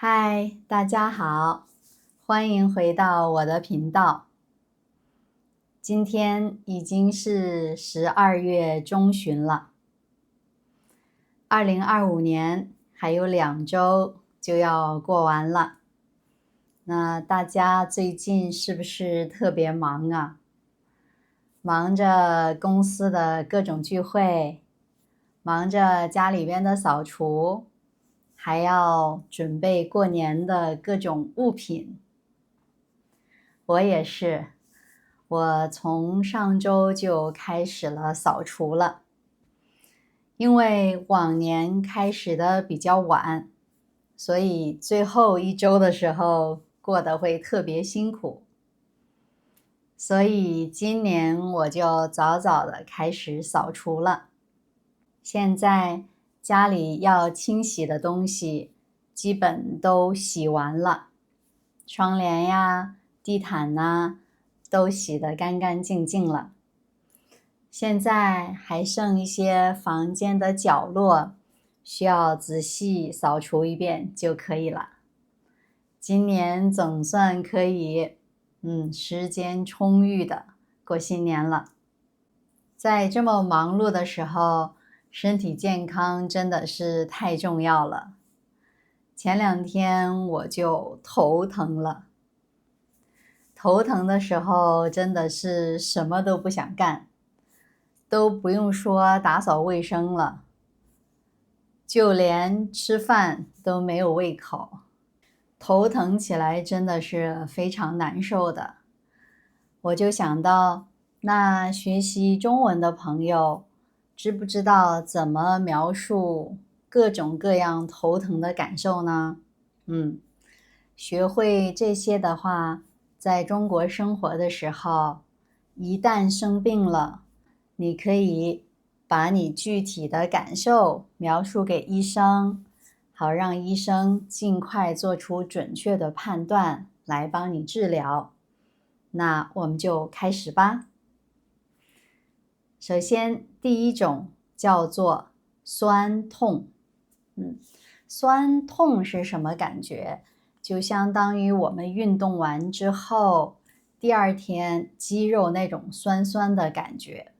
嗨，大家好，欢迎回到我的频道。今天已经是12月中旬了，2025年还有2周就要过完了。那大家最近是不是特别忙啊？忙着公司的各种聚会，忙着家里边的扫除，还要准备过年的各种物品。我也是，我从上周就开始了扫除了，因为往年开始的比较晚，所以最后一周的时候过得会特别辛苦。所以今年我就早早的开始扫除了。现在家里要清洗的东西基本都洗完了，窗帘呀、地毯呐，都洗得干干净净了。现在还剩一些房间的角落，需要仔细扫除一遍就可以了。今年总算可以，时间充裕的过新年了。在这么忙碌的时候，身体健康真的是太重要了。前2天我就头疼了。头疼的时候真的是什么都不想干，都不用说打扫卫生了，就连吃饭都没有胃口。头疼起来真的是非常难受的。我就想到，那学习中文的朋友，知不知道怎么描述各种各样头疼的感受呢？学会这些的话，在中国生活的时候，一旦生病了，你可以把你具体的感受描述给医生，好让医生尽快做出准确的判断，来帮你治疗。那我们就开始吧。首先，第一种叫做酸痛。酸痛是什么感觉？就相当于我们运动完之后，第2天肌肉那种酸酸的感觉。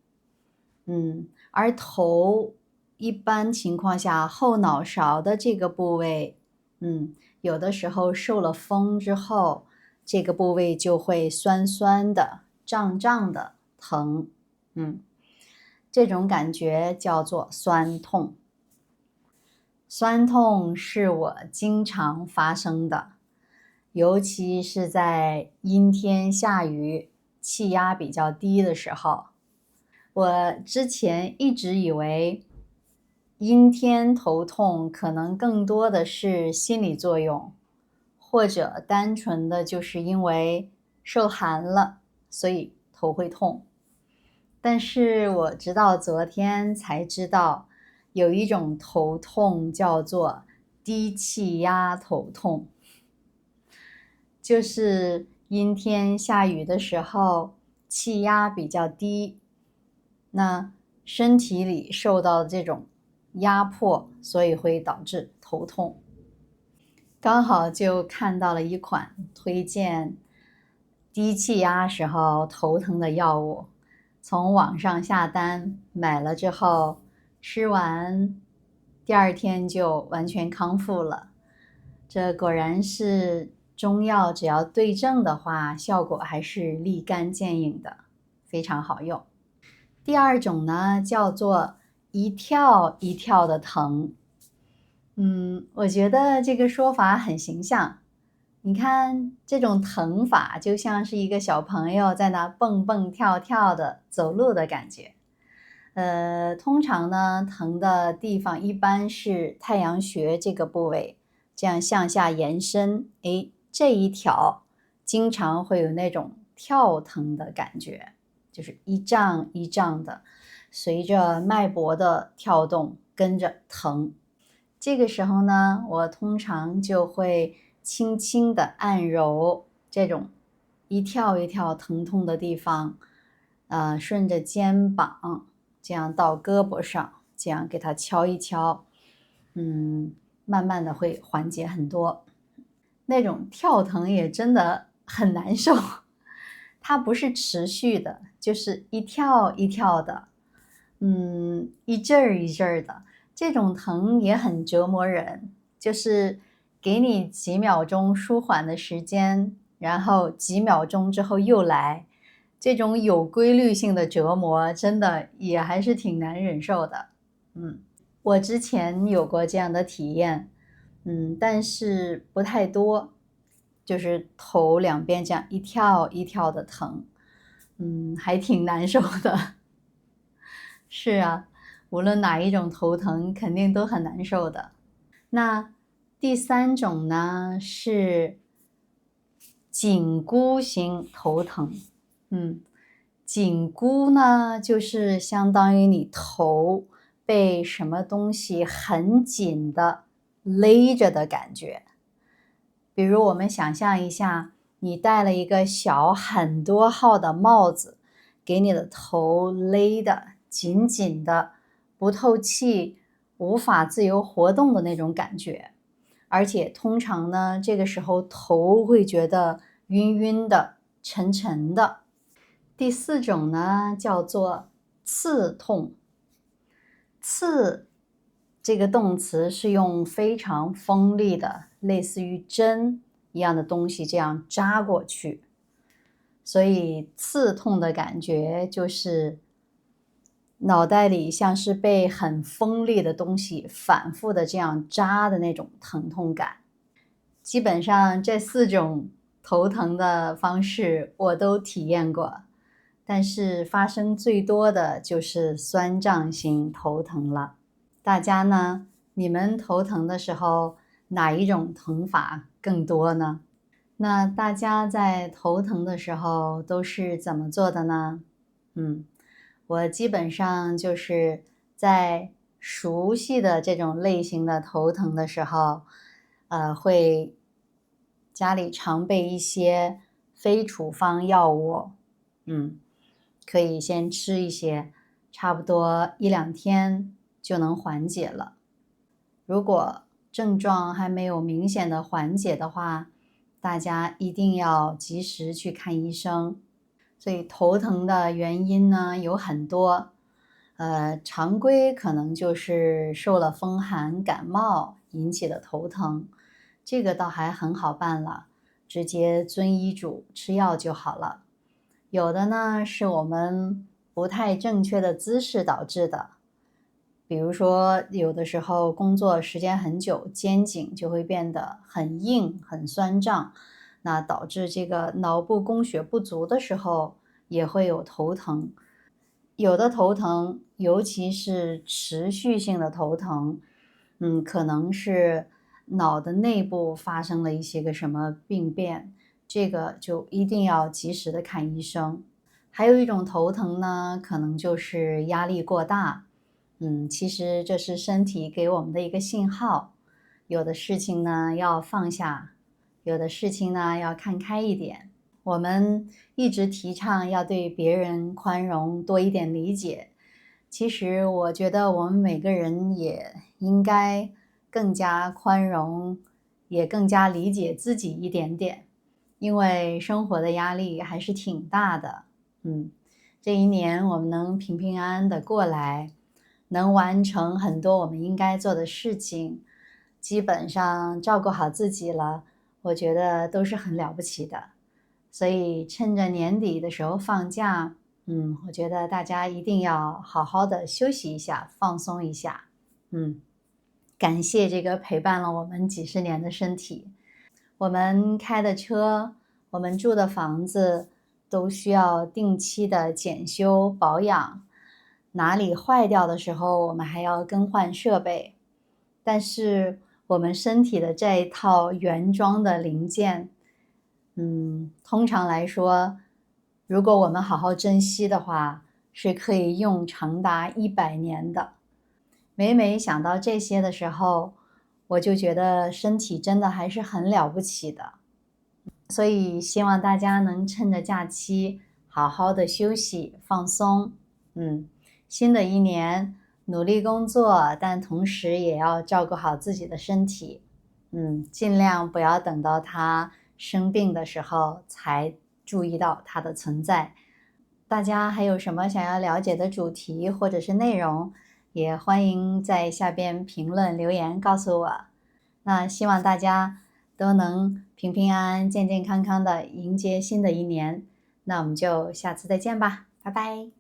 而头一般情况下后脑勺的这个部位，有的时候受了风之后，这个部位就会酸酸的、胀胀的疼。这种感觉叫做酸痛。酸痛是我经常发生的，尤其是在阴天下雨、气压比较低的时候。我之前一直以为阴天头痛可能更多的是心理作用，或者单纯的就是因为受寒了，所以头会痛。但是我直到昨天才知道，有一种头痛叫做低气压头痛，就是阴天下雨的时候，气压比较低，那身体里受到这种压迫，所以会导致头痛。刚好就看到了一款推荐低气压时候头疼的药物，从网上下单买了之后，吃完第2天就完全康复了。这果然是中药，只要对症的话，效果还是立竿见影的，非常好用。第2种呢，叫做一跳一跳的疼。我觉得这个说法很形象。你看这种疼法就像是一个小朋友在那蹦蹦跳跳的走路的感觉。通常呢，疼的地方一般是太阳穴这个部位，这样向下延伸，这一条经常会有那种跳疼的感觉，就是一胀一胀的，随着脉搏的跳动跟着疼。这个时候呢，我通常就会轻轻地按揉这种一跳一跳疼痛的地方，顺着肩膀这样到胳膊上，这样给它敲一敲，慢慢的会缓解很多。那种跳疼也真的很难受，它不是持续的，就是一跳一跳的，一阵儿一阵儿的，这种疼也很折磨人，就是给你几秒钟舒缓的时间，然后几秒钟之后又来，这种有规律性的折磨真的也还是挺难忍受的。我之前有过这样的体验，但是不太多，就是头两边这样一跳一跳的疼，还挺难受的。是啊，无论哪一种头疼，肯定都很难受的。那第三种呢是紧箍型头疼。紧箍呢就是相当于你头被什么东西很紧的勒着的感觉。比如我们想象一下，你戴了一个小很多号的帽子，给你的头勒得紧紧的，不透气，无法自由活动的那种感觉。而且通常呢，这个时候头会觉得晕晕的、沉沉的。第四种呢，叫做刺痛。刺这个动词是用非常锋利的，类似于针一样的东西这样扎过去，所以刺痛的感觉就是脑袋里像是被很锋利的东西反复的这样扎的那种疼痛感。基本上这四种头疼的方式我都体验过，但是发生最多的就是酸胀型头疼了。大家呢，你们头疼的时候，哪一种疼法更多呢？那大家在头疼的时候都是怎么做的呢？我基本上就是在熟悉的这种类型的头疼的时候，会家里常备一些非处方药物，可以先吃一些，差不多1-2天就能缓解了。如果症状还没有明显的缓解的话，大家一定要及时去看医生。所以头疼的原因呢有很多，常规可能就是受了风寒感冒引起的头疼，这个倒还很好办了，直接遵医嘱吃药就好了。有的呢是我们不太正确的姿势导致的，比如说有的时候工作时间很久，肩颈就会变得很硬、很酸胀，那导致这个脑部供血不足的时候也会有头疼。有的头疼，尤其是持续性的头疼，可能是脑的内部发生了一些个什么病变，这个就一定要及时的看医生。还有一种头疼呢，可能就是压力过大。其实这是身体给我们的一个信号，有的事情呢要放下，有的事情呢要看开一点。我们一直提倡要对别人宽容，多一点理解。其实我觉得我们每个人也应该更加宽容，也更加理解自己一点点，因为生活的压力还是挺大的。这一年我们能平平安安的过来，能完成很多我们应该做的事情，基本上照顾好自己了，我觉得都是很了不起的。所以趁着年底的时候放假，我觉得大家一定要好好的休息一下，放松一下。感谢这个陪伴了我们几十年的身体。我们开的车，我们住的房子，都需要定期的检修保养。哪里坏掉的时候，我们还要更换设备。但是我们身体的这一套原装的零件，通常来说，如果我们好好珍惜的话，是可以用长达100年的。每每想到这些的时候，我就觉得身体真的还是很了不起的。所以希望大家能趁着假期好好的休息放松。新的一年努力工作，但同时也要照顾好自己的身体。尽量不要等到他生病的时候才注意到他的存在。大家还有什么想要了解的主题或者是内容，也欢迎在下边评论留言告诉我。那希望大家都能平平安安、健健康康的迎接新的一年。那我们就下次再见吧，拜拜。